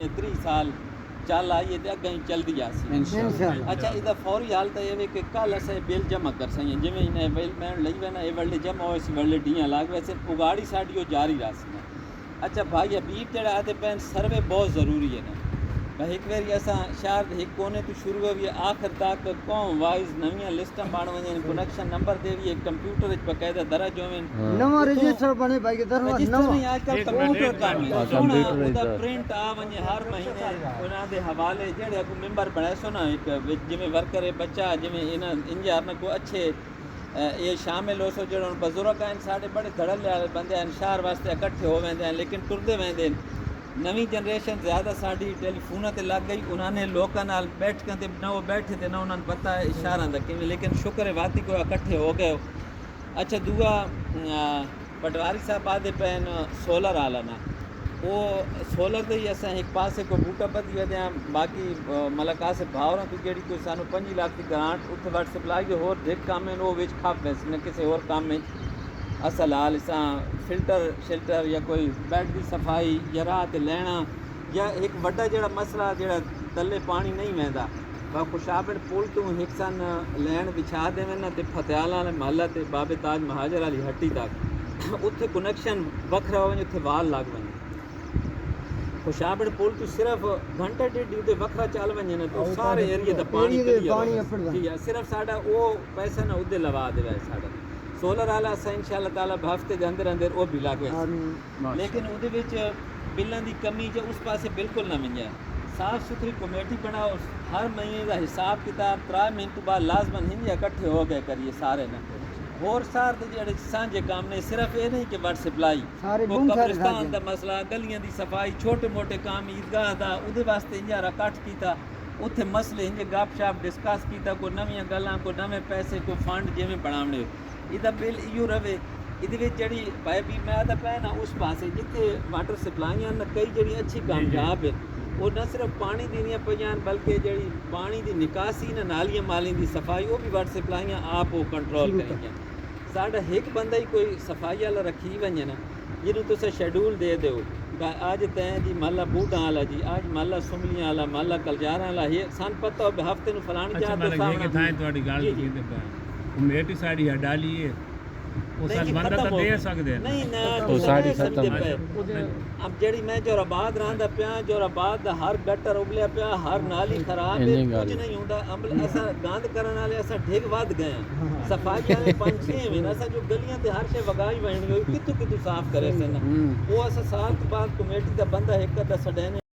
30 साल चल आई है अगर ही चलती आसी। अच्छा इधर फौरी हालत ये कि कल असें बिल जमा कर सकें जिमें इन्हें बिल मैं लई वना ये वर्ल्ड जमा हो वर्ल्ड डियाँ लाग वैसे उगाड़ी साड़ी जारी रासी। अच्छा भाई हबीब जरा आते पैन सर्वे बहुत ज़रूरी है ना भाई एक बार असा शहर एक कोने तो शुरू हुई आखिर तक कौम वाइज नवी लिस्ट बाण वन कनेक्शन नंबर दे भी कंप्यूटर बकायदा दर्ज होवे नवा रजिस्टर बने भाई के आजकल कंप्यूटर काम है सोना उदा प्रिंट आ वने हर महीने उना दे हवाले जेड़े को मेंबर बनाए सो ना एक जिमें वर्कर है बच्चा जिमें इन इंजार न को अच्छे ये शामिल हो सो जो बुजुर्ग हैं साढ़े बड़े धड़ल बंदे हैं शहर वास्ते इकट्ठे हो वेंदे हैं लेकिन टुरदे वेंदे नवी जनरेशन ज़्यादा साड़ी टेलीफोन ते लग गई उन्होंने लोगों नाल बैठ के न वो बैठे थे ना उन्होंने पता है इशारा दा कि लेकिन शुक्र है वाती को इकट्ठे हो गए। अच्छा दूआ पटवारी साहब आदे पैन सोलर आला ना वो सोलर दे ही असा एक पासे को बूटा बदी वे बाकी मलका से भावरा तो जेड़ी कोई सानू 5 लाख की ग्रांट उत्थे वट सप्लाई के होर देख काम है वो विच खप वैसे न किसी और काम में असल हाल इसा फिल्टर शिल्टर या कोई बेड की सफाई या रात लेना या एक वड्डा जेड़ा मसला जेड़ा तले पानी नहीं वहदा वा खुशाबड़ पुल तो एक सन लैन बिछा देवे ना ते फतेहाल वाले महल्ला ते बाबे ताज महाजर वाली हट्टी तक उत्थे कनेक्शन वखरा हो उत्थे वाल लग वने खुशाबड़ पुल तो सिर्फ घंटा डेढ़ उते वखरा चल वने ना तो सारे एरिया दा पानी ठीक है सिर्फ साडा वो पैसा ना उदे लवा देवे साडा सोलर वाला असा इंशाअल्लाह ताला हफ्ते के अंदर अंदर वो भी लागे लेकिन उहदे विच बिल्लां दी कमी जो उस पासे बिल्कुल ना मिले साफ सुथरी कमेटी बनाओ हर महीने का हिसाब किताब 3 महीने बाद लाजमन हिंदी इकट्ठे हो गए करिए सारे ना होर सार दे जेड़े सांझे काम ने सिर्फ ये नहीं कि वाटर सप्लाई वो कब्रिस्तान दा मसला गलियां दी सफाई छोटे मोटे काम ईदगाह दा उहदे वास्ते इंजारा इकट्ठ कीता उत्थे मसले इंजे गप शप डिस्कस कीता कोई नवीं गल्लां कोई नवे पैसे कोई फंड जिवें बनावणे इहदा बिल इो रवे इहदे जी भाई भी मैं तो पैना उस पास जिते वाटर सप्लाइयां न कई जी अच्छी कामयाब है वो न सिर्फ पानी दियाँ पईयां बल्कि जी पानी की निकासी न नालियां मालियां की सफाई वो भी वाटर सप्लाइयां आप वो कंट्रोल करेंगे साढ़ा एक बंदा ही कोई सफाई वाला रखी वने ना जिन्हों तुम शेड्यूल दे दो अज तैं जी माला बूटा वाला जी अज माला सुमलियां वाला माला कलजारा वाला ये सन पता हो हफ्ते फलानी कमेटी साड़ी डाली है वो साल बंदा तो दे सकदे नहीं ना तो साड़ी खत्म अब जेड़ी मैं जोराबाद रहंदा पिया जोराबाद दा हर गटर उबलिया पिया हर नाली खराब है कुछ नहीं हुंदा अमल ऐसा गंद करन वाले ऐसा ढिग वध गए सफाई वाले 5-6 महीने ऐसा जो गलियां ते हर शे वगाई वहणी कितु साफ करे सन वो ऐसा साल बाद कमेटी दा बंदा एक दा सडैने